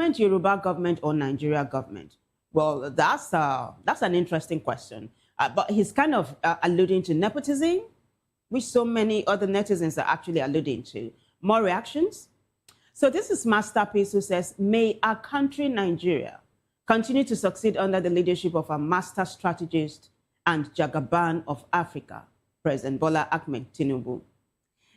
government Yoruba government or Nigeria government? Well, that's an interesting question. But he's kind of alluding to nepotism, which so many other netizens are actually alluding to. More reactions? So this is Masterpiece, who says, may our country, Nigeria, continue to succeed under the leadership of our master strategist and Jagaban of Africa, President Bola Ahmed Tinubu.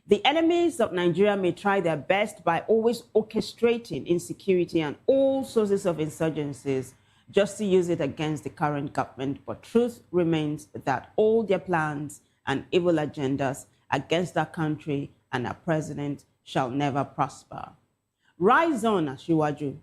The enemies of Nigeria may try their best by always orchestrating insecurity and all sources of insurgencies just to use it against the current government, but truth remains that all their plans and evil agendas against our country and our president shall never prosper. Rise on, Asiwaju.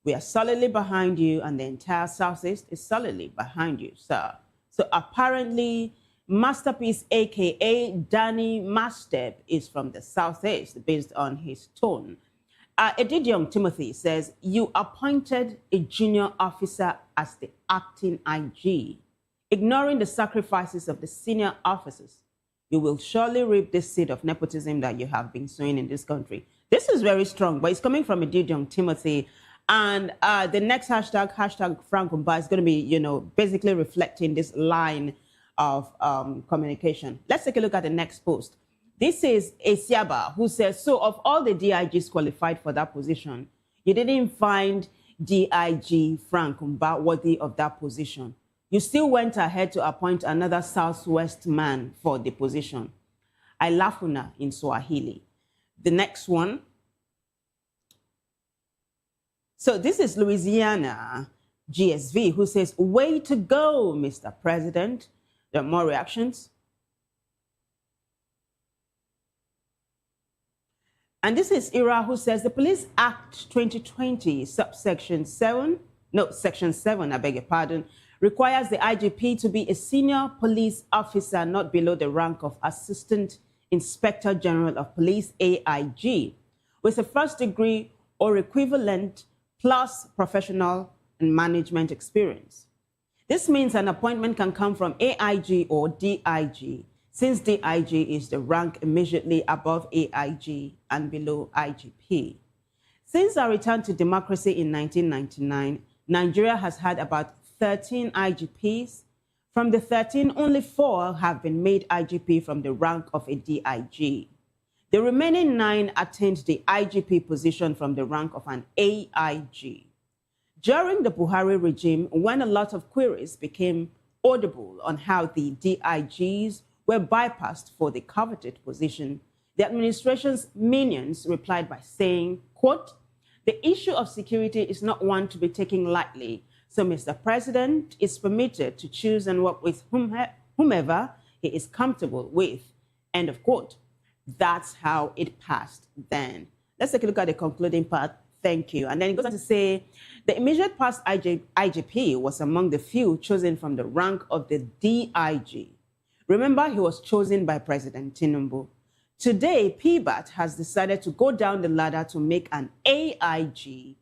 We are solidly behind you, and the entire Southeast is solidly behind you, sir. So apparently, Masterpiece, a.k.a. Danny Mastep, is from the Southeast, based on his tone. Edidion Timothy says, you appointed a junior officer as the acting IG, ignoring the sacrifices of the senior officers. You will surely reap this seed of nepotism that you have been sowing in this country. This is very strong, but it's coming from Edidion Timothy. And the next hashtag, #FrankUmba, is going to be, basically reflecting this line of communication. Let's take a look at the next post. This is Esiaba, who says, so of all the DIGs qualified for that position, you didn't find DIG Frank Umba worthy of that position. You still went ahead to appoint another Southwest man for the position. I lafuna in Swahili. The next one. So this is Louisiana GSV, who says, way to go, Mr. President. There are more reactions. And this is Ira, who says the Police Act 2020, Section 7, I beg your pardon, requires the IGP to be a senior police officer not below the rank of Assistant Inspector General of Police, AIG, with a first degree or equivalent plus professional and management experience. This means an appointment can come from AIG or DIG, since DIG is the rank immediately above AIG and below IGP. Since our return to democracy in 1999, Nigeria has had about 13 IGPs. From the 13, only 4 have been made IGP from the rank of a DIG. The remaining 9 attained the IGP position from the rank of an AIG. During the Buhari regime, when a lot of queries became audible on how the DIGs were bypassed for the coveted position, the administration's minions replied by saying, quote, the issue of security is not one to be taken lightly, so Mr. President is permitted to choose and work with whomever he is comfortable with, end of quote. That's how it passed then. Let's take a look at the concluding part. Thank you. And then it goes on to say, the immediate past IGP was among the few chosen from the rank of the DIG. Remember, he was chosen by President Tinubu. Today, PBAT has decided to go down the ladder to make an AIG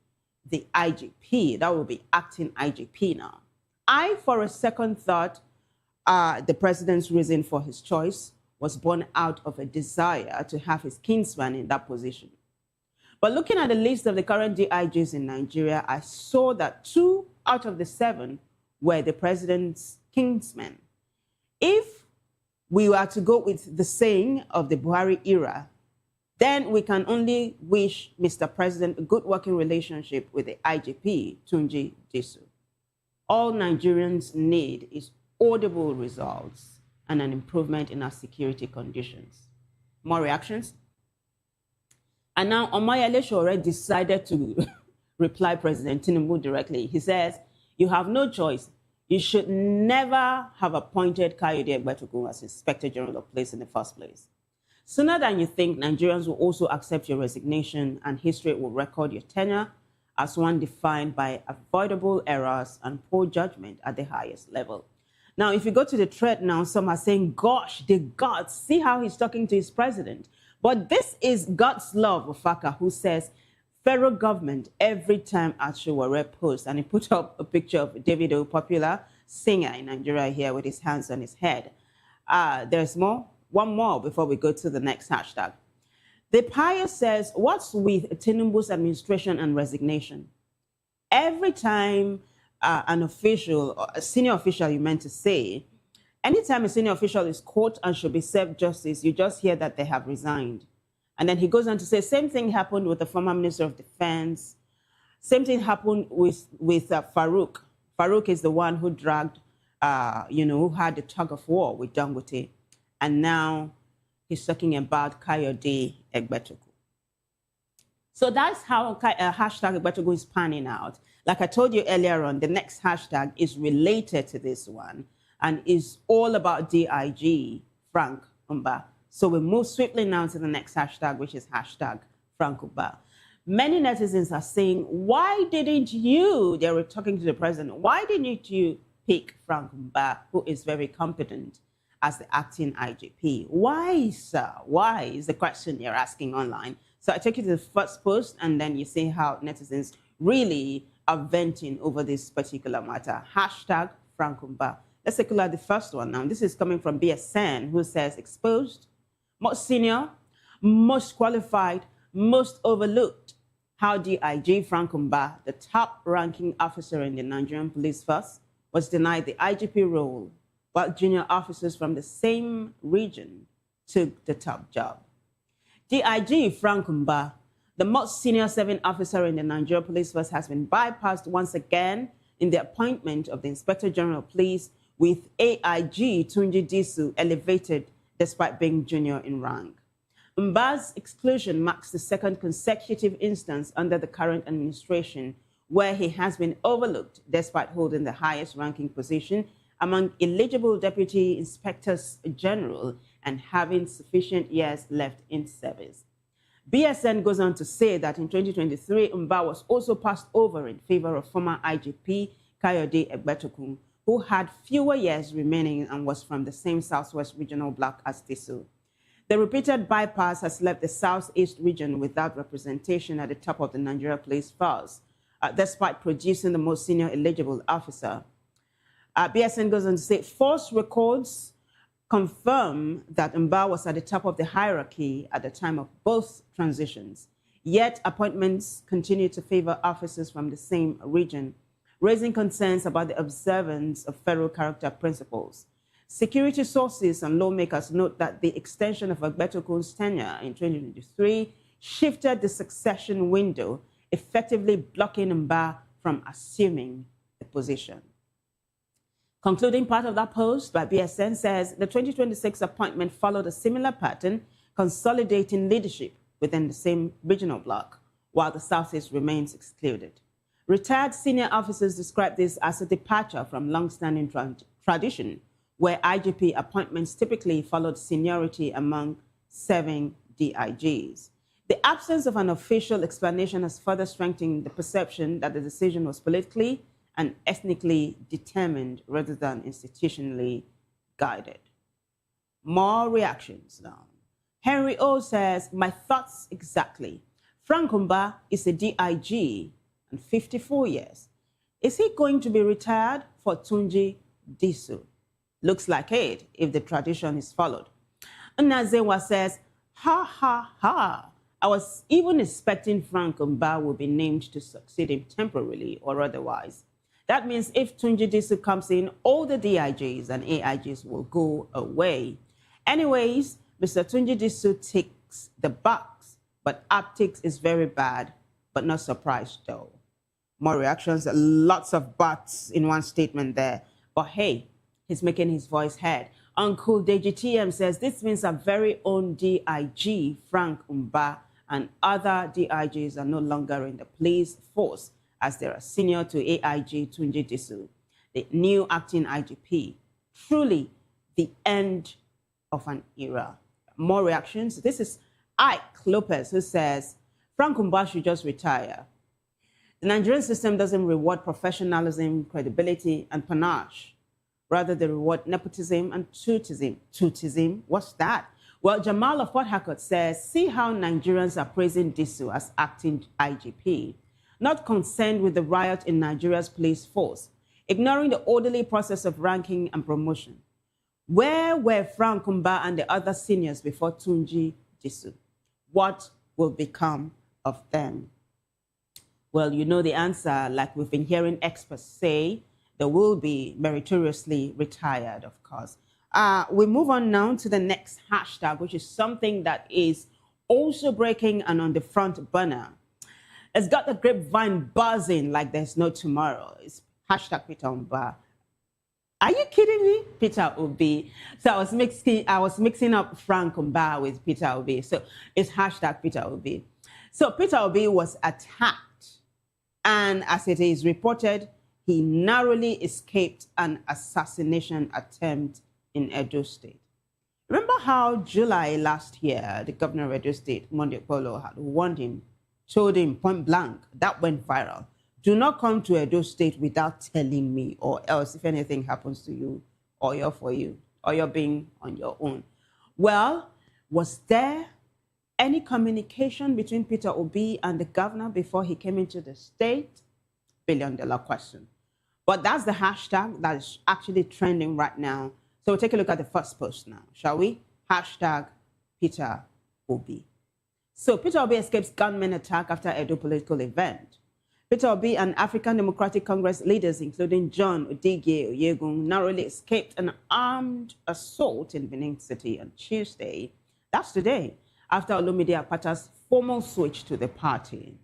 the IGP. That will be acting IGP now. I, for a second, thought the president's reason for his choice was born out of a desire to have his kinsman in that position. But looking at the list of the current DIGs in Nigeria, I saw that 2 out of the 7 were the president's kinsmen. If we were to go with the saying of the Buhari era, then we can only wish Mr. President a good working relationship with the IGP, Tunji Disu. All Nigerians need is audible results and an improvement in our security conditions. More reactions? And now Omoyele Sowore decided to reply President Tinubu directly. He says, you have no choice. You should never have appointed Kayode Egbetokun as Inspector General of Police in the first place. Sooner than you think, Nigerians will also accept your resignation, and history will record your tenure as one defined by avoidable errors and poor judgment at the highest level. Now, if you go to the thread now, some are saying, gosh, the gods, see how he's talking to his president. But this is God's love, Ofaka, who says, federal government, every time Sowore posts, and he put up a picture of Davido, popular singer in Nigeria here with his hands on his head. There's more. One more before we go to the next hashtag. The Pious says, what's with Tinubu's administration and resignation? every time an official, or a senior official, you meant to say, anytime a senior official is caught and should be served justice, you just hear that they have resigned. And then he goes on to say, same thing happened with the former Minister of Defense. Same thing happened with Farouk. Farouk is the one who dragged, who had the tug of war with Dangote. And now he's talking about Kayode Egbetokun. So that's how hashtag Egbetokun is panning out. Like I told you earlier on, the next hashtag is related to this one and is all about DIG Frank Umba. So we move swiftly now to the next hashtag, which is hashtag Frank Umba. Many netizens are saying, why didn't you, they were talking to the president, why didn't you pick Frank Umba, who is very competent, as the acting IGP? Why, sir? Why is the question you're asking online. So I take you to the first post, and then you see how netizens really are venting over this particular matter. Hashtag Frank Umba. Let's take a look at the first one now. This is coming from BSN, who says, exposed, most senior, most qualified, most overlooked. How DIG Frank Umba, the top-ranking officer in the Nigerian police force, was denied the IGP role, while junior officers from the same region took the top job. DIG Frank Umba, the most senior serving officer in the Nigerian police force, has been bypassed once again in the appointment of the Inspector General of Police, with AIG Tunji Disu elevated despite being junior in rank. Umba's exclusion marks the second consecutive instance under the current administration where he has been overlooked despite holding the highest ranking position among eligible deputy inspectors general and having sufficient years left in service. BSN goes on to say that in 2023, Umba was also passed over in favor of former IGP Kayode Egbetokun, who had fewer years remaining and was from the same Southwest regional bloc as Disu. The repeated bypass has left the Southeast region without representation at the top of the Nigeria Police Force, despite producing the most senior eligible officer. BSN goes on to say, force records confirm that Umba was at the top of the hierarchy at the time of both transitions. Yet appointments continue to favor officers from the same region, raising concerns about the observance of federal character principles. Security sources and lawmakers note that the extension of Egbetokun's tenure in 2023 shifted the succession window, effectively blocking Umba from assuming the position. Concluding part of that post by BSN says the 2026 appointment followed a similar pattern, consolidating leadership within the same regional bloc, while the Southeast remains excluded. Retired senior officers describe this as a departure from long-standing tradition, where IGP appointments typically followed seniority among serving DIGs. The absence of an official explanation has further strengthened the perception that the decision was politically and ethnically determined rather than institutionally guided. More reactions now. Henry O says, my thoughts exactly. Frank Umba is a DIG and 54 years. Is he going to be retired for Tunji Disu? Looks like it if the tradition is followed. Nazewa says, ha, ha, ha. I was even expecting Frank Umba will be named to succeed him temporarily or otherwise. That means if Tunji Disu comes in, all the DIGs and AIGs will go away. Anyways, Mr. Tunji Disu ticks the box, but optics is very bad, but not surprised though. More reactions, lots of buts in one statement there. But hey, he's making his voice heard. Uncle Deji TM says, this means our very own DIG, Frank Umba, and other DIGs are no longer in the police force, as they are senior to AIG Tunji Disu, the new acting IGP. Truly the end of an era. More reactions. This is Ike Lopez, who says, Frank Umba should just retire. The Nigerian system doesn't reward professionalism, credibility, and panache. Rather, they reward nepotism and tutism. Tutism? What's that? Well, Jamal of Port Harcourt says, see how Nigerians are praising Disu as acting IGP, not concerned with the riot in Nigeria's police force, ignoring the orderly process of ranking and promotion. Where were Frank Umba and the other seniors before Tunji Disu? What will become of them? Well, you know the answer, like we've been hearing experts say, they will be meritoriously retired, of course. We move on now to the next hashtag, which is something that is also breaking and on the front burner. It's got the grapevine buzzing like there's no tomorrow. It's hashtag Peter Mba. Are you kidding me? Peter Obi. So I was mixing up Frank Mba with Peter Obi. So it's hashtag Peter Obi. So Peter Obi was attacked, and as it is reported, he narrowly escaped an assassination attempt in Edo State. Remember how July last year, the governor of Edo State, Monday Polo, had warned him, told him point blank, that went viral. Do not come to Edo State without telling me, or else if anything happens to you, or you're for you, or you're being on your own. Well, was there any communication between Peter Obi and the governor before he came into the state? $1 billion question. But that's the hashtag that is actually trending right now. So we'll take a look at the first post now, shall we? Hashtag Peter Obi. So Peter Obi escapes gunman attack after Edo political event. Peter Obi and African Democratic Congress leaders, including John Odige Oyegun, narrowly escaped an armed assault in Benin City on Tuesday. That's today, after Olumide Akpata's formal switch to the party.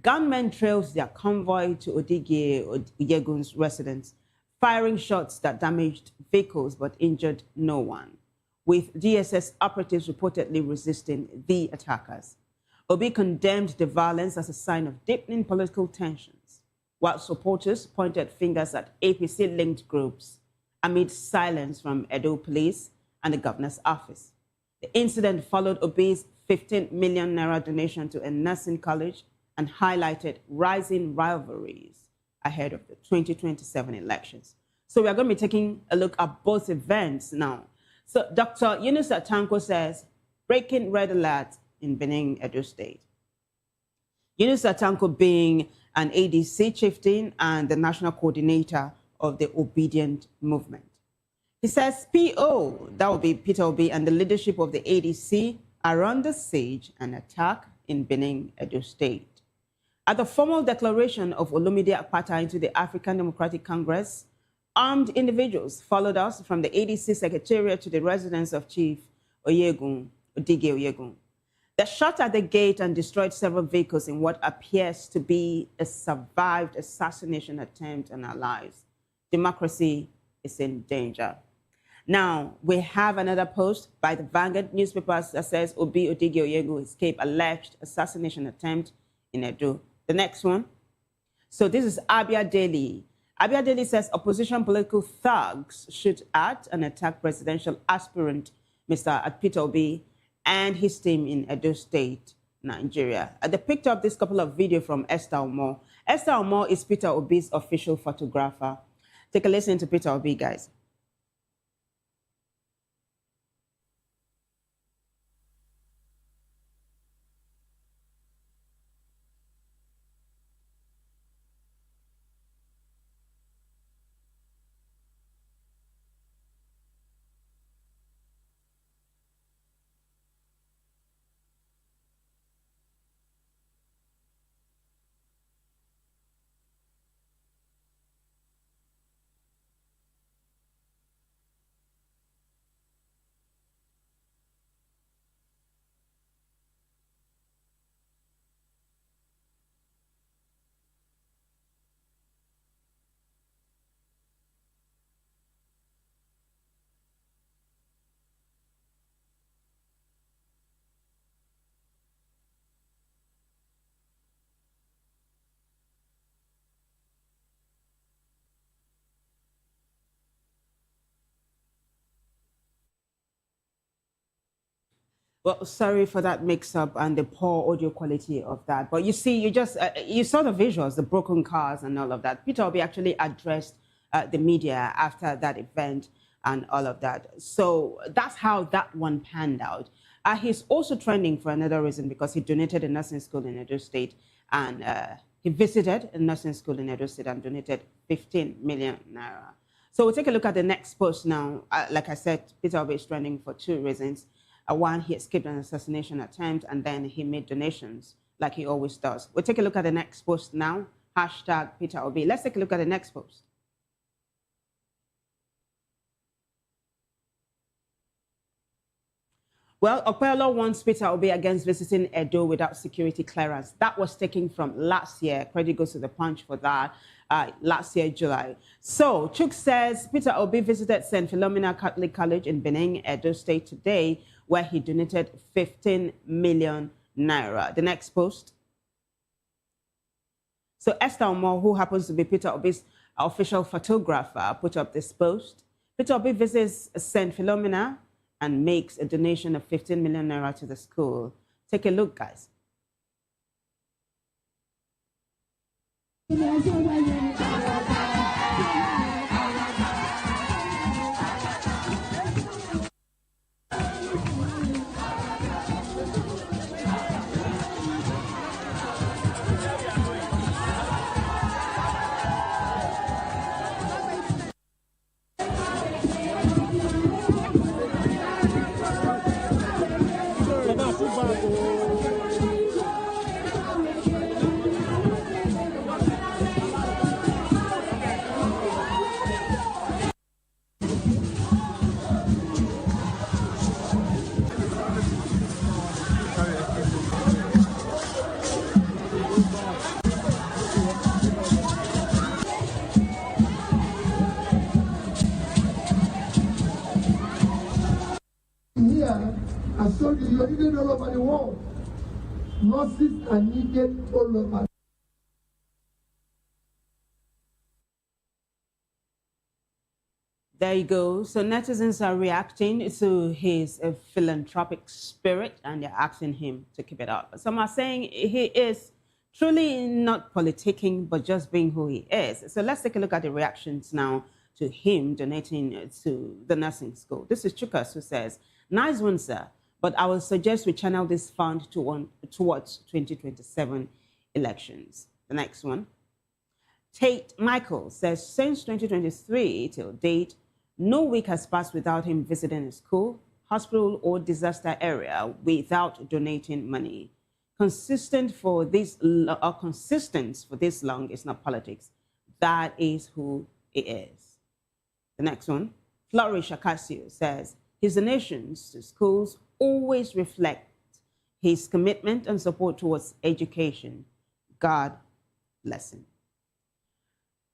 Gunmen trailed their convoy to Odige Oyegun's residence, firing shots that damaged vehicles but injured no one, with DSS operatives reportedly resisting the attackers. Obi condemned the violence as a sign of deepening political tensions, while supporters pointed fingers at APC-linked groups amid silence from Edo police and the governor's office. The incident followed Obi's 15 million naira donation to a nursing college and highlighted rising rivalries ahead of the 2027 elections. So we are going to be taking a look at both events now. So Dr. Yunus Atanko says, breaking red alert in Benin, Edo State. Yunus Atanko being an ADC chieftain and the national coordinator of the Obedient Movement. He says PO, that would be Peter Obi, and the leadership of the ADC are under siege and attack in Benin, Edo State. At the formal declaration of Olumide Akpata into the African Democratic Congress, armed individuals followed us from the ADC secretariat to the residence of Chief Odige Oyegun. They shot at the gate and destroyed several vehicles in what appears to be a survived assassination attempt on our lives. Democracy is in danger. Now, we have another post by the Vanguard newspaper that says Obi Odige Oyegun escaped alleged assassination attempt in Edo. The next one. So this is Abia Daily. Abia Daily says opposition political thugs shoot at and attack presidential aspirant Mr. Peter Obi and his team in Edo State, Nigeria. They picked up this couple of videos from Esther Omo. Esther Omo is Peter Obi's official photographer. Take a listen to Peter Obi, guys. Well, sorry for that mix-up and the poor audio quality of that. But you see, you saw the visuals, the broken cars and all of that. Peter Obi actually addressed the media after that event and all of that. So that's how that one panned out. He's also trending for another reason because he donated a nursing school in Edo State and he visited a nursing school in Edo State and donated 15 million naira. So we'll take a look at the next post now. Like I said, Peter Obi is trending for two reasons. One, he escaped an assassination attempt, and then he made donations like he always does. We'll take a look at the next post now. Hashtag Peter Obi. Let's take a look at the next post. Well, Okpelo wants Peter Obi against visiting Edo without security clearance. That was taken from last year. Credit goes to the Punch for that. Last year, July. So, Chuk says Peter Obi visited St. Philomena Catholic College in Benin, Edo State today, where he donated 15 million naira. The next post. So, Esther Omo, who happens to be Peter Obi's official photographer, put up this post. Peter Obi visits St. Philomena and makes a donation of 15 million naira to the school. Take a look, guys. I saw you're needed all over the world. Nurses are needed all over. There you go. So netizens are reacting to his philanthropic spirit, and they're asking him to keep it up. Some are saying he is truly not politicking, but just being who he is. So let's take a look at the reactions now to him donating to the nursing school. This is Chukas, who says, "Nice one, sir, but I will suggest we channel this fund towards 2027 elections." The next one. Tate Michael says, since 2023 till date, no week has passed without him visiting a school, hospital, or disaster area without donating money. Consistent for this long is not politics. That is who he is. The next one, Flourish Acasio says, his donations to schools always reflect his commitment and support towards education. God bless him.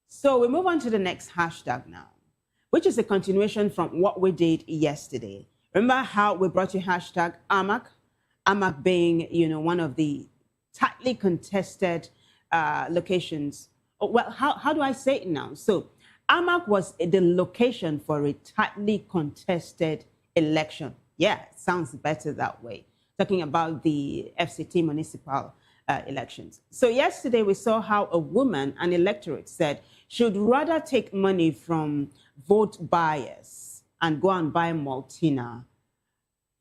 So we move on to the next hashtag now, which is a continuation from what we did yesterday. Remember how we brought you hashtag AMAC? AMAC being, one of the tightly contested locations. Well, how do I say it now? So AMAC was the location for a tightly contested election. Yeah, it sounds better that way. Talking about the FCT municipal elections. So yesterday we saw how a woman, an electorate, said should rather take money from vote buyers and go and buy Maltina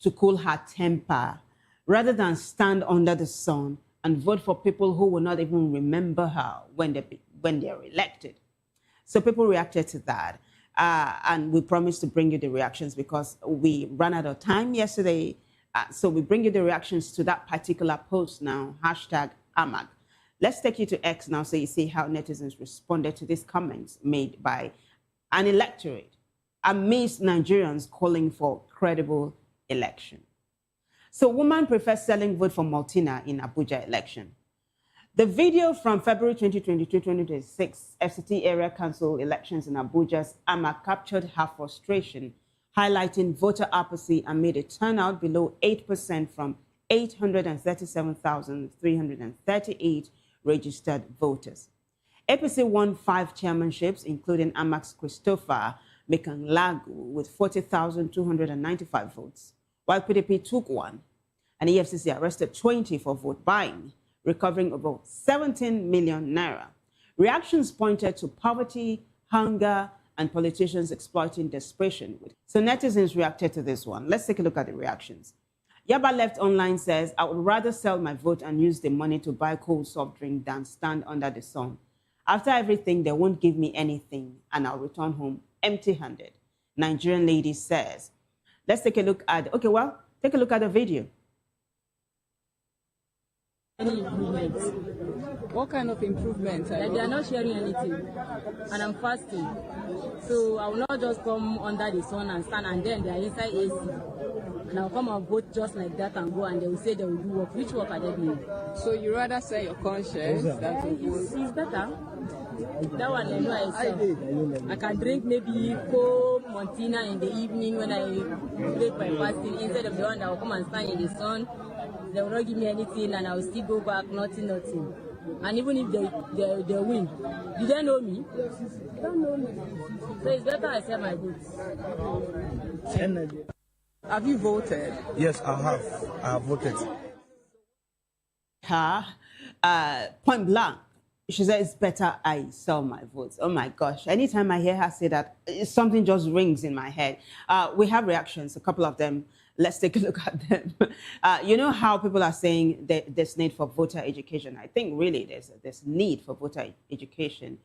to cool her temper rather than stand under the sun and vote for people who will not even remember her when they're elected. So people reacted to that. And we promised to bring you the reactions because we ran out of time yesterday. So we bring you the reactions to that particular post now, hashtag AMAC. Let's take you to X now so you see how netizens responded to these comments made by an electorate amidst Nigerians calling for credible election. So woman prefers selling vote for Maltina in Abuja election. The video from February 2022-2026 FCT Area Council elections in Abuja's AMAC captured her frustration, highlighting voter apathy amid a turnout below 8% from 837,338 registered voters. APC won 5 chairmanships, including AMAC's Christopher Mekanlagu with 40,295 votes, while PDP took 1, and EFCC arrested 20 for vote buying, recovering about 17 million naira. Reactions pointed to poverty, hunger, and politicians exploiting desperation. So netizens reacted to this one. Let's take a look at the reactions. Yaba Left Online says, I would rather sell my vote and use the money to buy cold soft drink than stand under the sun. After everything, they won't give me anything, and I'll return home empty-handed. Nigerian lady says. Let's take a look at, take a look at the video. any improvements. What kind of improvements? Like they are not sharing anything, and I'm fasting. So I will not just come under the sun and stand, and then they are inside AC. And I'll come and vote just like that and go, and they will say they will do work. Which work are they doing? So you rather sell your conscience than to vote? It's better. That one I know myself. I can drink maybe Coke, Montina in the evening when I break my fasting, instead of the one that will come and stand in the sun. They will not give me anything, and I will still go back, nothing. And even if they win, do they know me? They don't know me. So it's better I sell my goods. Have you voted? Yes, I have. I have voted. Point blank, she said it's better I sell my votes. Oh my gosh. Anytime I hear her say that, something just rings in my head. We have reactions, a couple of them. Let's take a look at them. You know how people are saying that there's need for voter education. I think really there's need for voter education.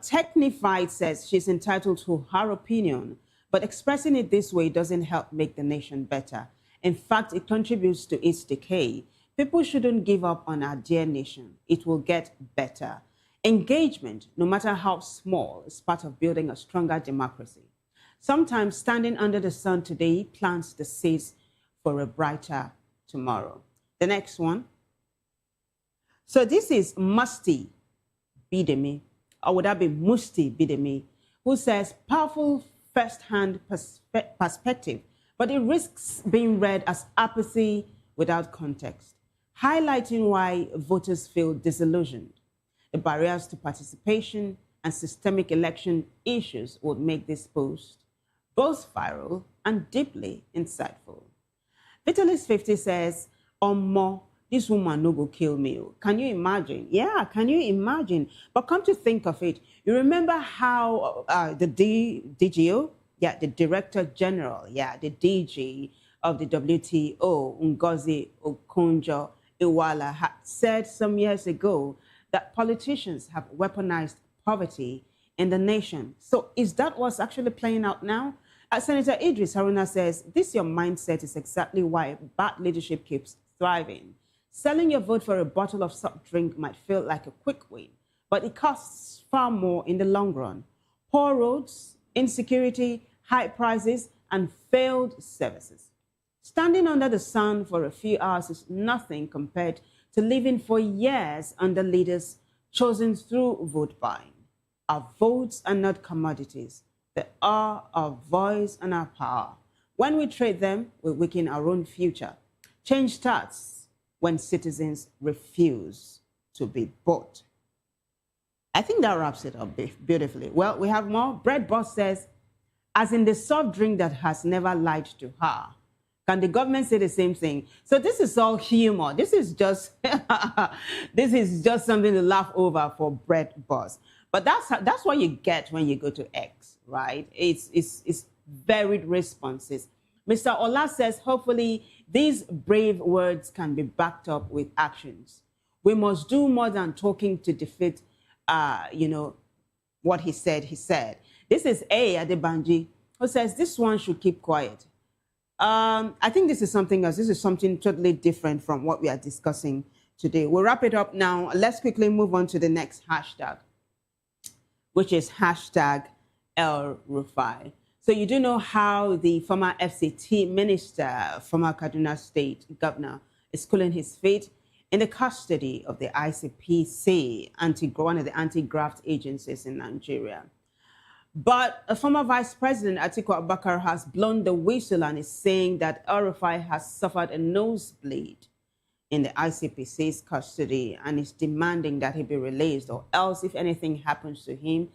Technified says she's entitled to her opinion, but expressing it this way doesn't help make the nation better. In fact, it contributes to its decay. People shouldn't give up on our dear nation. It will get better. Engagement, no matter how small, is part of building a stronger democracy. Sometimes standing under the sun today plants the seeds for a brighter tomorrow. The next one. So this is Musty Bidemi, or would that be Musti Bidemi, who says powerful first-hand perspective, but it risks being read as apathy without context, highlighting why voters feel disillusioned. The barriers to participation and systemic election issues would make this post both viral and deeply insightful. Vitalis 50 says, Omo, this woman no go kill me. Can you imagine? Yeah, can you imagine? But come to think of it, you remember how the DGO, yeah, the Director General, yeah, the DG of the WTO, Ngozi Okonjo-Iweala, had said some years ago that politicians have weaponized poverty in the nation. So is that what's actually playing out now? Senator Idris Haruna says, this your mindset is exactly why bad leadership keeps thriving. Selling your vote for a bottle of soft drink might feel like a quick win, but it costs far more in the long run. Poor roads, insecurity, high prices, and failed services. Standing under the sun for a few hours is nothing compared to living for years under leaders chosen through vote buying. Our votes are not commodities. They are our voice and our power. When we trade them, we weaken our own future. Change starts when citizens refuse to be bought. I think that wraps it up beautifully. Well, we have more. Bread Boss says, as in the soft drink that has never lied to her. Can the government say the same thing? So this is all humor. This is just this is just something to laugh over for Bread Boss. But that's what you get when you go to X, right? It's varied responses. Mr. Ola says, hopefully these brave words can be backed up with actions. We must do more than talking to defeat, what he said. This is A. Adebanji, who says this one should keep quiet. I think this is something else. This is something totally different from what we are discussing today. We'll wrap it up now. Let's quickly move on to the next hashtag, which is hashtag El Rufai. So you do know how the former FCT minister, former Kaduna State governor, is cooling his feet in the custody of the ICPC, one of the anti-graft agencies in Nigeria. But a former Vice President, Atiku Abubakar, has blown the whistle and is saying that El Rufai has suffered a nosebleed in the ICPC's custody and is demanding that he be released, or else if anything happens to him,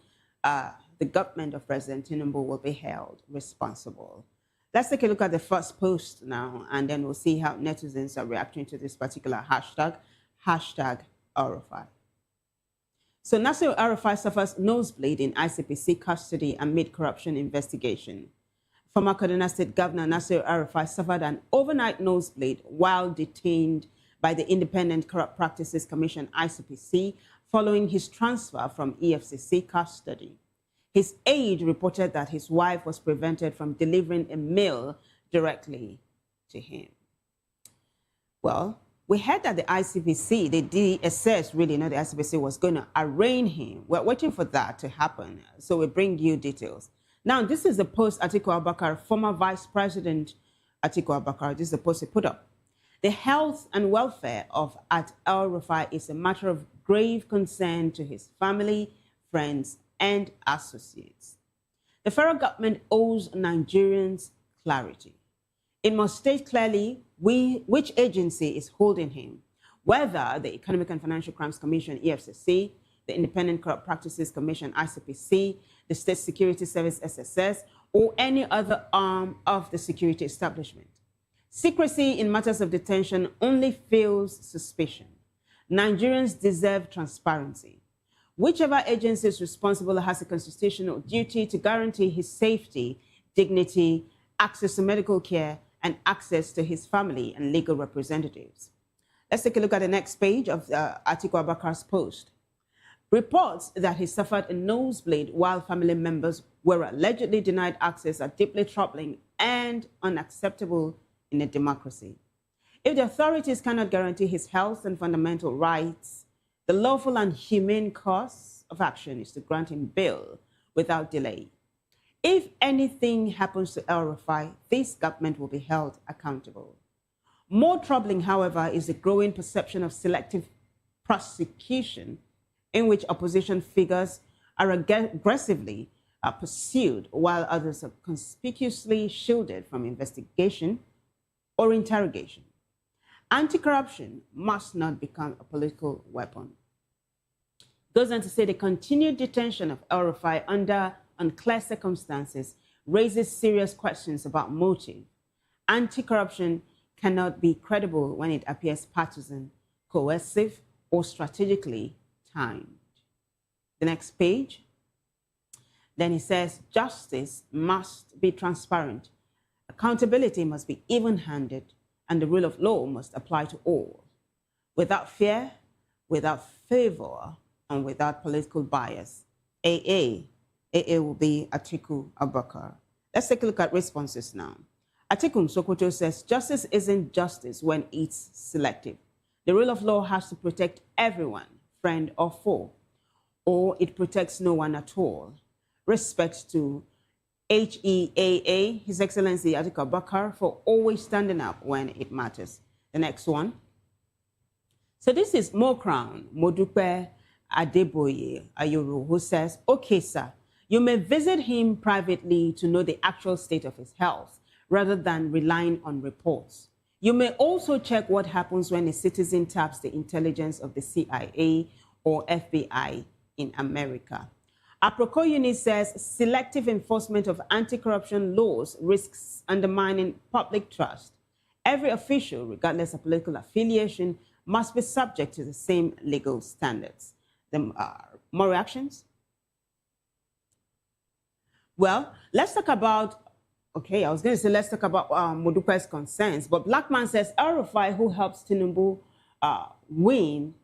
the government of President Tinubu will be held responsible. Let's take a look at the first post now, and then we'll see how netizens are reacting to this particular hashtag, hashtag El Rufai. So Nasir El Rufai suffers nosebleed in ICPC custody amid corruption investigation. Former Kaduna State Governor Nasir El Rufai suffered an overnight nosebleed while detained by the Independent Corrupt Practices Commission, ICPC, following his transfer from EFCC custody. His aide reported that his wife was prevented from delivering a meal directly to him. Well, We heard that the ICPC, the DSS, really, not the ICPC, was going to arraign him. We're waiting for that to happen. So we bring you details. Now, this is the post Atiku Abubakar, former Vice President Atiku Abubakar, this is the post he put up. The health and welfare of El-Rufai is a matter of grave concern to his family, friends, and associates. The federal government owes Nigerians clarity. It must state clearly which agency is holding him, whether the Economic and Financial Crimes Commission, EFCC, the Independent Corrupt Practices Commission, ICPC, the State Security Service, SSS, or any other arm of the security establishment. Secrecy in matters of detention only fuels suspicion. Nigerians deserve transparency. Whichever agency is responsible has a constitutional duty to guarantee his safety, dignity, access to medical care, and access to his family and legal representatives. Let's take a look at the next page of Atiku Abubakar's post. Reports that he suffered a nosebleed while family members were allegedly denied access are deeply troubling and unacceptable in a democracy. If the authorities cannot guarantee his health and fundamental rights, the lawful and humane course of action is to grant him bail without delay. If anything happens to El-Rufai, this government will be held accountable. More troubling, however, is the growing perception of selective prosecution in which opposition figures are aggressively pursued while others are conspicuously shielded from investigation or interrogation. Anti-corruption must not become a political weapon. Goes on to say the continued detention of El-Rufai under unclear circumstances raises serious questions about motive. Anti-corruption cannot be credible when it appears partisan, coercive, or strategically timed. The next page. Then he says, justice must be transparent. Accountability must be even-handed, and the rule of law must apply to all, without fear, without favor, and without political bias. AA will be Atiku Abubakar. Let's take a look at responses now. Atiku Sokoto says, justice isn't justice when it's selective. The rule of law has to protect everyone, friend or foe, or it protects no one at all. Respect to HEAA, His Excellency Atiku Abubakar, for always standing up when it matters. The next one. So this is Mo Crown Modupe Adeboye Ayoro, who says, okay, sir, you may visit him privately to know the actual state of his health, rather than relying on reports. You may also check what happens when a citizen taps the intelligence of the CIA or FBI in America. Aproko Uni says selective enforcement of anti-corruption laws risks undermining public trust. Every official, regardless of political affiliation, must be subject to the same legal standards. More reactions? Well, let's talk about, okay, I was going to say let's talk about Modupe's concerns, but Blackman says El-Rufai, who helps Tinubu win.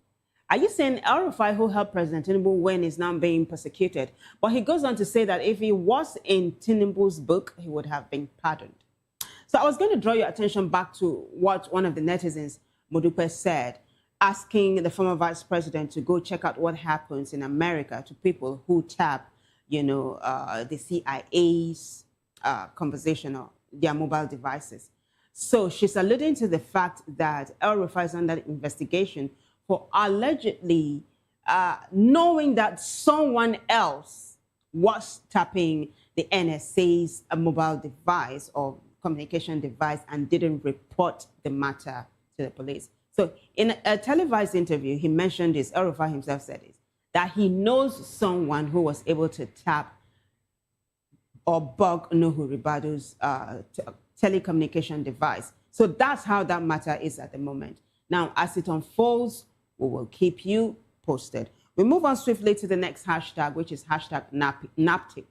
Are you saying El-Rufai, who helped President Tinubu win, is now being persecuted? But he goes on to say that if he was in Tinubu's book, he would have been pardoned. So I was going to draw your attention back to what one of the netizens, Modupe, said, asking the former vice president to go check out what happens in America to people who tap, you know, the CIA's conversation or their mobile devices. So she's alluding to the fact that El-Rufai is under investigation for allegedly knowing that someone else was tapping the NSA's mobile device or communication device and didn't report the matter to the police. So in a televised interview, he mentioned this, El-Rufai himself said this, that he knows someone who was able to tap or bug Nuhu Ribadu's telecommunication device. So that's how that matter is at the moment. Now, as it unfolds, we will keep you posted. We move on swiftly to the next hashtag, which is hashtag NAPTIP,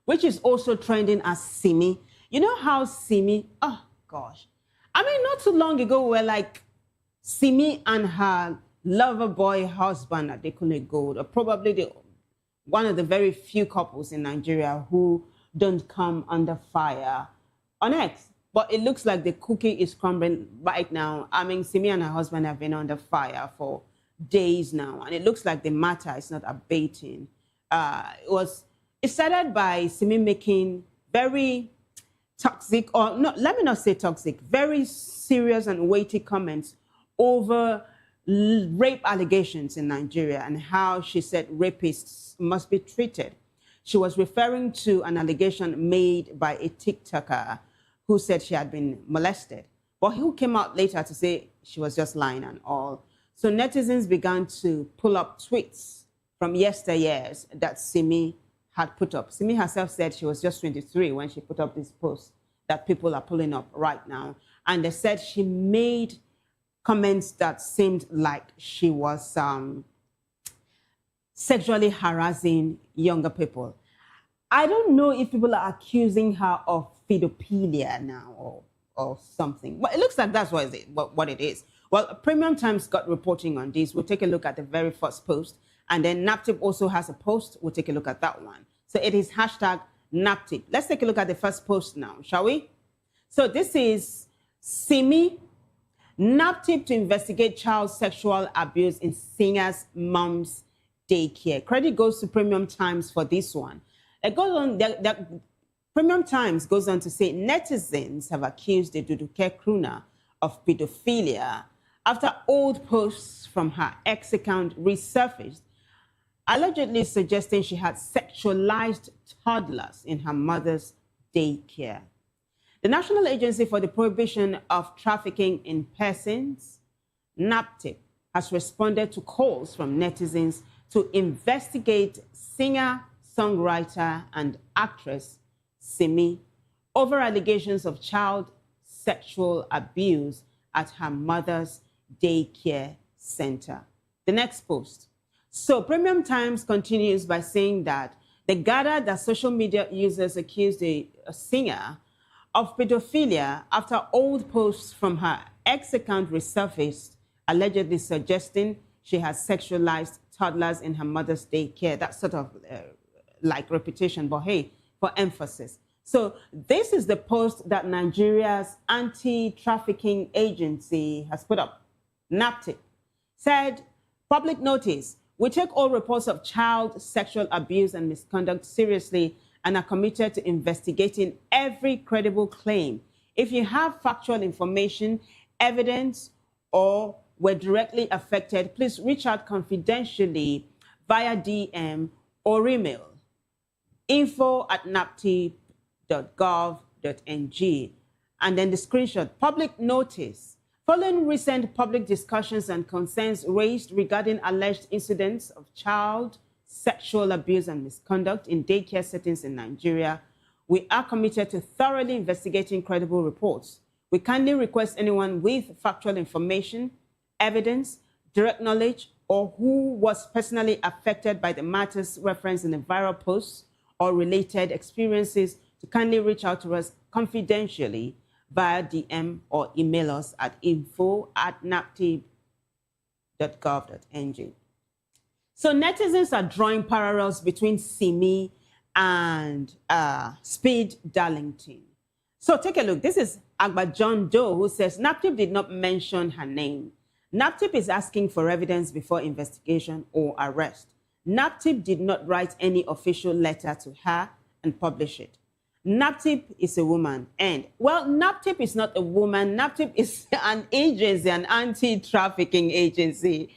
which is also trending as Simi. You know how Simi, oh gosh. I mean, not too long ago, we were like, Simi and her lover boy husband at Adekunle Gold are probably one of the very few couples in Nigeria who don't come under fire on X. But But it looks like the cookie is crumbling right now. I mean, Simi and her husband have been under fire for days now, and it looks like the matter is not abating. It started by Simi making very toxic, or no, let me not say toxic, very serious and weighty comments over rape allegations in Nigeria and how she said rapists must be treated. She was referring to an allegation made by a TikToker who said she had been molested, but who came out later to say she was just lying and all. So netizens began to pull up tweets from yesteryears that Simi had put up. Simi herself said she was just 23 when she put up this post that people are pulling up right now. And they said she made comments that seemed like she was sexually harassing younger people. I don't know if people are accusing her of pedophilia now or something. But it looks like that's what it is. Well, Premium Times got reporting on this. We'll take a look at the very first post. And then NAPTIP also has a post. We'll take a look at that one. So it is hashtag NAPTIP. Let's take a look at the first post now, shall we? So this is Simi, NAPTIP to investigate child sexual abuse in singer's mom's daycare. Credit goes to Premium Times for this one. It goes on, Premium Times goes on to say netizens have accused the Duduke crooner of pedophilia after old posts from her ex account resurfaced, allegedly suggesting she had sexualized toddlers in her mother's daycare. The National Agency for the Prohibition of Trafficking in Persons, NAPTIP, has responded to calls from netizens to investigate singer, songwriter, and actress Simi over allegations of child sexual abuse at her mother's daycare center. The next post. So Premium Times continues by saying that they gathered that social media users accused a singer of pedophilia after old posts from her ex account resurfaced, allegedly suggesting she has sexualized toddlers in her mother's daycare. That's sort of like repetition, but hey, for emphasis. So this is the post that Nigeria's anti-trafficking agency has put up. NAPTIP said, public notice, we take all reports of child sexual abuse and misconduct seriously and are committed to investigating every credible claim. If you have factual information, evidence, or were directly affected, please reach out confidentially via DM or email info@naptip.gov.ng. And then the screenshot, public notice. Following recent public discussions and concerns raised regarding alleged incidents of child sexual abuse and misconduct in daycare settings in Nigeria, we are committed to thoroughly investigating credible reports. We kindly request anyone with factual information, evidence, direct knowledge, or who was personally affected by the matters referenced in the viral posts or related experiences to kindly reach out to us confidentially via DM or email us at info@naptip.gov.ng. So netizens are drawing parallels between Simi and Speed Darlington. So take a look. This is Agba John Doe, who says NAPTIP did not mention her name. NAPTIP is asking for evidence before investigation or arrest. NAPTIP did not write any official letter to her and publish it. NAPTIP is a woman. And, well, NAPTIP is not a woman. NAPTIP is an agency, an anti-trafficking agency,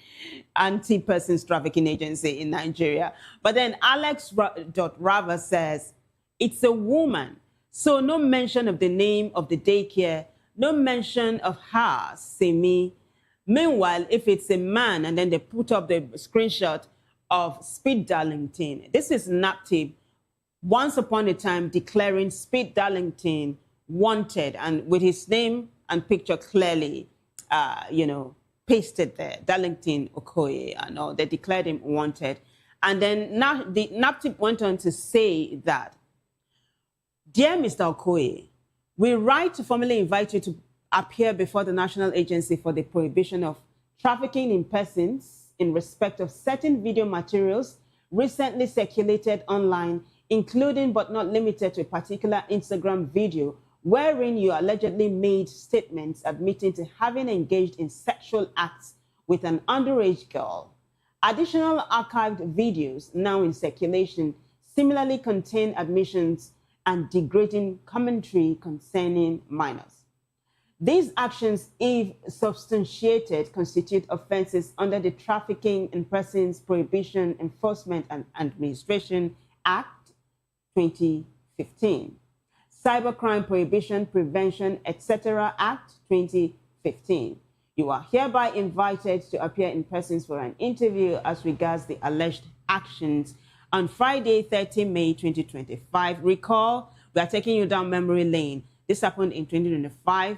anti-persons trafficking agency in Nigeria. But then Alex.Rava says it's a woman. So no mention of the name of the daycare, no mention of her, Simi. Meanwhile, if it's a man, and then they put up the screenshot of Speed Darlington. This is NAPTIP, once upon a time declaring Speed Darlington wanted, and with his name and picture clearly, pasted there, Darlington Okoye, and all, they declared him wanted. And then now the NAPTIP went on to say that, dear Mr. Okoye, we write to formally invite you to appear before the National Agency for the Prohibition of Trafficking in Persons in respect of certain video materials recently circulated online, including but not limited to a particular Instagram video wherein you allegedly made statements admitting to having engaged in sexual acts with an underage girl. Additional archived videos now in circulation similarly contain admissions and degrading commentary concerning minors. These actions, if substantiated, constitute offenses under the Trafficking in Persons Prohibition, Enforcement and Administration Act 2015, Cybercrime Prohibition, Prevention, etc. Act 2015. You are hereby invited to appear in person for an interview as regards the alleged actions on Friday, 30 May 2025. Recall, we are taking you down memory lane. This happened in 2025.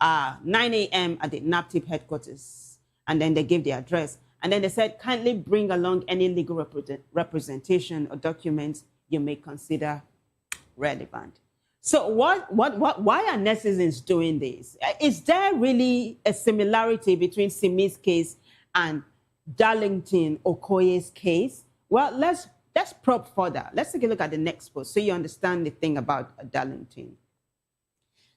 9 a.m. at the NAPTIP headquarters. And then they gave the address. And then they said, kindly bring along any legal representation or documents you may consider relevant. So why are netizens doing this? Is there really a similarity between Simi's case and Darlington Okoye's case? Well, let's probe further. Let's take a look at the next post so you understand the thing about Darlington.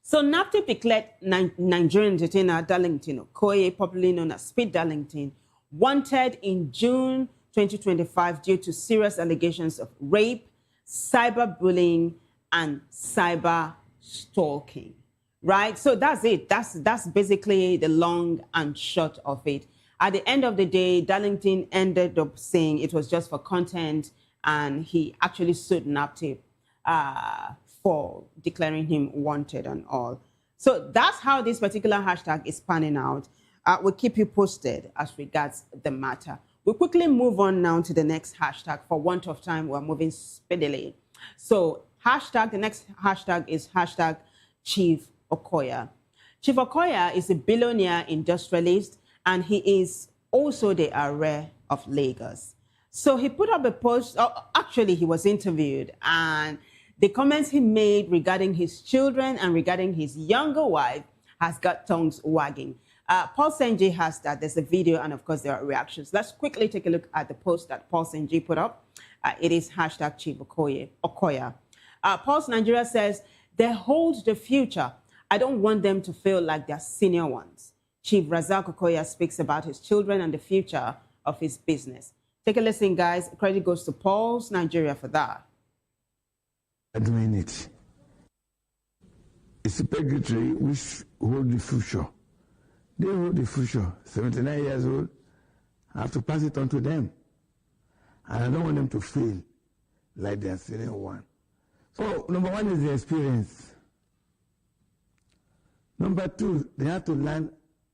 So NAPTIP declared Nigerian entertainer Darlington Okoye, popularly known as Speed Darlington, wanted in June 2025 due to serious allegations of rape, cyberbullying, and cyber stalking. Right? So that's it. That's basically the long and short of it. At the end of the day, Darlington ended up saying it was just for content, and he actually sued NAPTIP for declaring him wanted and all. So that's how this particular hashtag is panning out. We'll keep you posted as regards the matter. We'll quickly move on now to the next hashtag. For want of time, we're moving speedily. So the next hashtag is hashtag Chief Okoya. Chief Okoya is a billionaire industrialist, and he is also the Ààrẹ of Lagos. So he put up a post, actually he was interviewed, and the comments he made regarding his children and regarding his younger wife has got tongues wagging. Paul Senji has that. There's a video, and of course there are reactions. Let's quickly take a look at the post that Paul Senji put up. It is hashtag Chief Okoya. Paul's Nigeria says, they hold the future. I don't want them to feel like they're senior ones. Chief Razak Okoya speaks about his children and the future of his business. Take a listen, guys. Credit goes to Paul's Nigeria for that. Doing it. It's a purgatory which hold the future. They hold the future. 79 years old. I have to pass it on to them. And I don't want them to feel like they're senior one. So, number one is the experience. Number two, they have to learn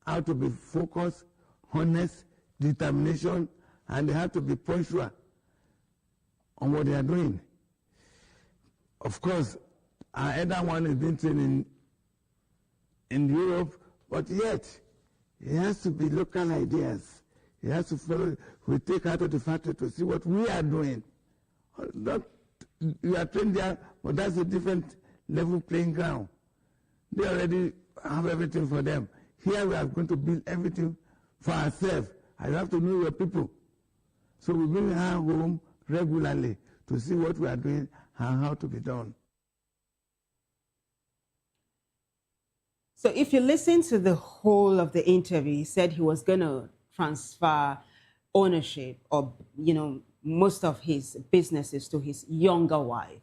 how to be focused, honest, determination, and they have to be punctual on what they are doing. Of course, our elder one is being trained in Europe, but yet it has to be local ideas. It has to follow. We take out of the factory to see what we are doing. Not, we are trained there, but that's a different level playing ground. They already have everything for them. Here we are going to build everything for ourselves. I have to know your people. So we bring her home regularly to see what we are doing and how to be done. So if you listen to the whole of the interview, he said he was going to transfer ownership of, most of his businesses to his younger wife,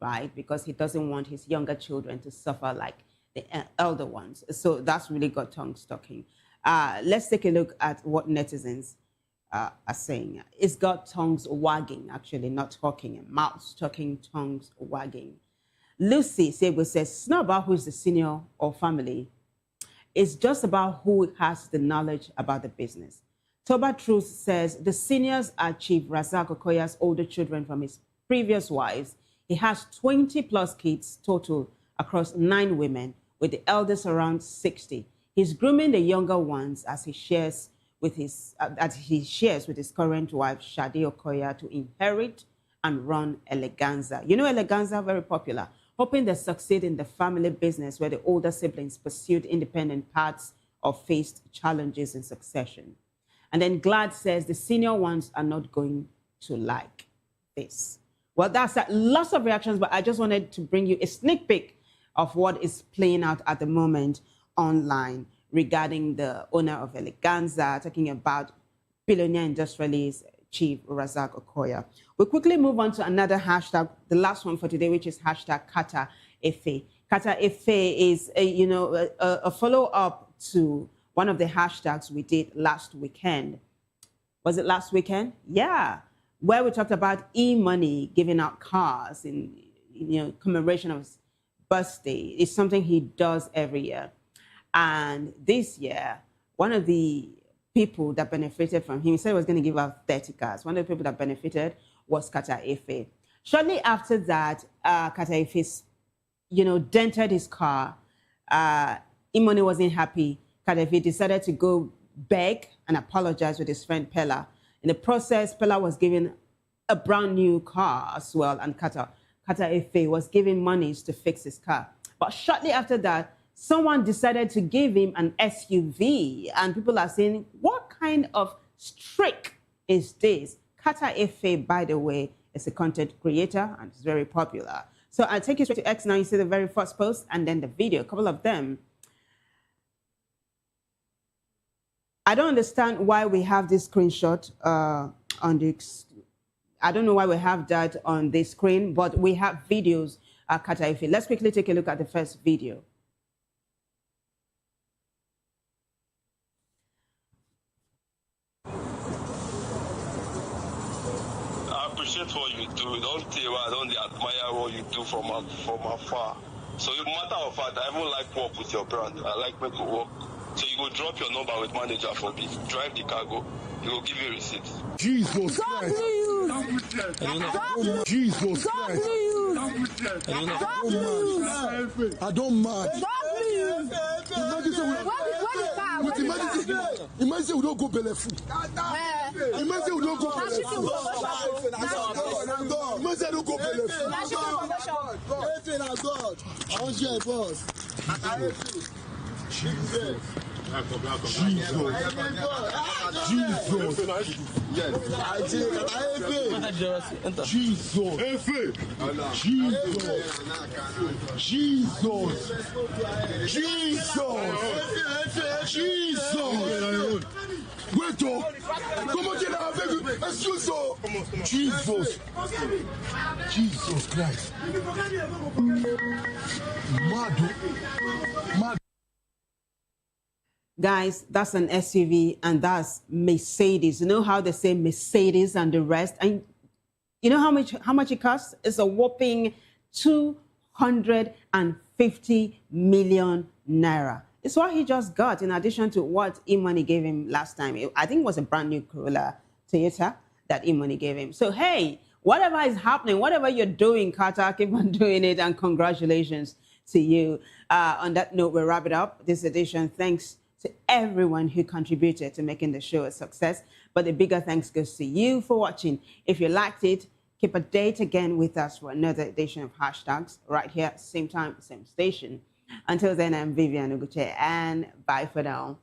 right? Because he doesn't want his younger children to suffer like the elder ones. So that's really got tongue talking. Let's take a look at what netizens are saying. It's got tongues wagging, actually, not talking, and mouths talking, tongues wagging. Lucy Sebo says, it's not about who is the senior or family. It's just about who has the knowledge about the business. Toba Truth says, the seniors are Chief Razak Okoya's older children from his previous wives. He has 20 plus kids total across 9 women, with the eldest around 60. He's grooming the younger ones as he shares with his current wife, Shadi Okoya, to inherit and run Eleganza. You know Eleganza, very popular. Hoping they succeed in the family business where the older siblings pursued independent paths or faced challenges in succession. And then Glad says the senior ones are not going to like this. Well, that's that. Lots of reactions, but I just wanted to bring you a sneak peek of what is playing out at the moment online regarding the owner of Eleganza, talking about billionaire industrialist Chief Razak Okoya. We'll quickly move on to another hashtag, the last one for today, which is hashtag Kata Efe. Kata Efe is a follow-up to one of the hashtags we did last weekend. Was it last weekend? Yeah, where we talked about e-money giving out cars in commemoration of his birthday. It's something he does every year. And this year, one of the people that benefited from him, he said he was going to give out 30 cars. One of the people that benefited was Kata Efe. Shortly after that, Kata Efe, dented his car. E-money wasn't happy. Kata Efe decided to go beg and apologize with his friend Pella. In the process, Pella was given a brand new car as well, and Kata Efe was giving monies to fix his car. But shortly after that, someone decided to give him an SUV, and people are saying, what kind of streak is this? Kata Efe, by the way, is a content creator and is very popular. So I'll take you straight to X now. You see the very first post and then the video, a couple of them. I don't understand why we have this screenshot on the... I don't know why we have that on the screen, but we have videos at Kata Efe. Let's quickly take a look at the first video. I appreciate what you do. Don't tell me I don't admire what you do from afar. So no matter of fact, I even like work with your brand. I like make it work. So you go drop your number with manager for me. Drive the cargo. He will give you receipts. Jesus Christ. Jesus Christ. I don't mad. Imagine we don't go bellefu. Imagine we don't go bellefu. Imagine we don't go bellefu. God. I want you, boss. Jesus. Wait, comment tu l'as avec Jesus. Jesus Christ. Mad. Guys, that's an SUV and that's Mercedes. You know how they say Mercedes and the rest? And you know how much it costs? It's a whopping 250 million naira. It's what he just got in addition to what E-Money gave him last time. I think it was a brand new Corolla Toyota that E-Money gave him. So, hey, whatever is happening, whatever you're doing, Kata, keep on doing it, and congratulations to you. On that note, we'll wrap it up. This edition, thanks to everyone who contributed to making the show a success. But the bigger thanks goes to you for watching. If you liked it, keep a date again with us for another edition of Hashtags right here, same time, same station. Until then, I'm Vivian Uguche, and bye for now.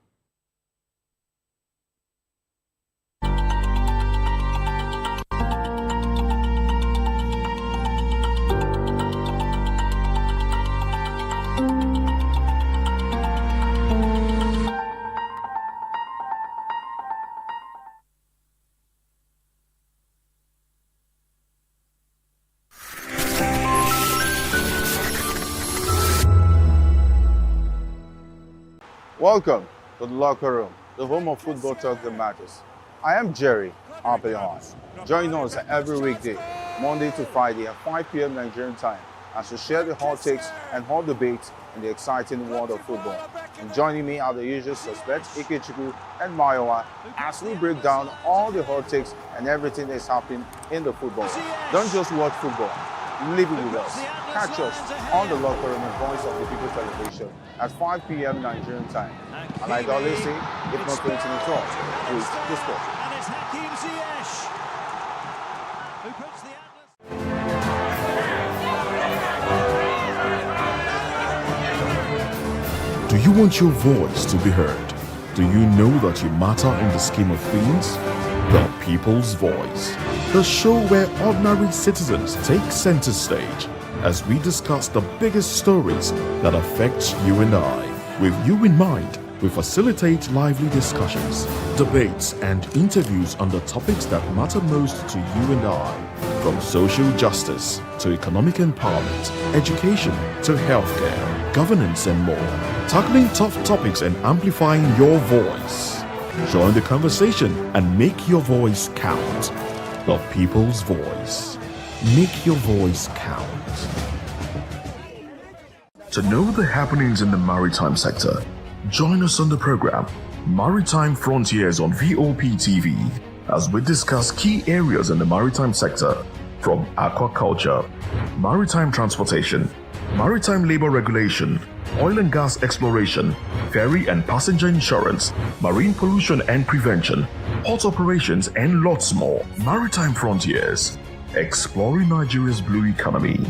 Welcome to the locker room, the home of football talk that matters. I am Jerry Arpillon. Join us every weekday, Monday to Friday at 5 p.m. Nigerian time, as we share the hot takes and hot debates in the exciting world of football. And joining me are the usual suspects, Ikechukwu and Mayowa, as we break down all the hot takes and everything that's happening in the football. Don't just watch football, live it with us. Catch us on the locker room and Voice of the People television at 5 p.m. Nigerian time. And like I always say, if not going to talk, please discuss. And it's Hakim Ziyech who puts the Atlas. Do you want your voice to be heard? Do you know that you matter in the scheme of things? The People's Voice, the show where ordinary citizens take center stage. as we discuss the biggest stories that affect you and I. With you in mind, we facilitate lively discussions, debates, and interviews on the topics that matter most to you and I, from social justice to economic empowerment, education to healthcare, governance, and more, tackling tough topics and amplifying your voice. Join the conversation and make your voice count. The people's voice. Make your voice count. To know the happenings in the maritime sector, join us on the program Maritime Frontiers on VOP TV as we discuss key areas in the maritime sector, from aquaculture, maritime transportation, maritime labor regulation, oil and gas exploration, ferry and passenger insurance, marine pollution and prevention, port operations, and lots more. Maritime Frontiers, exploring Nigeria's blue economy.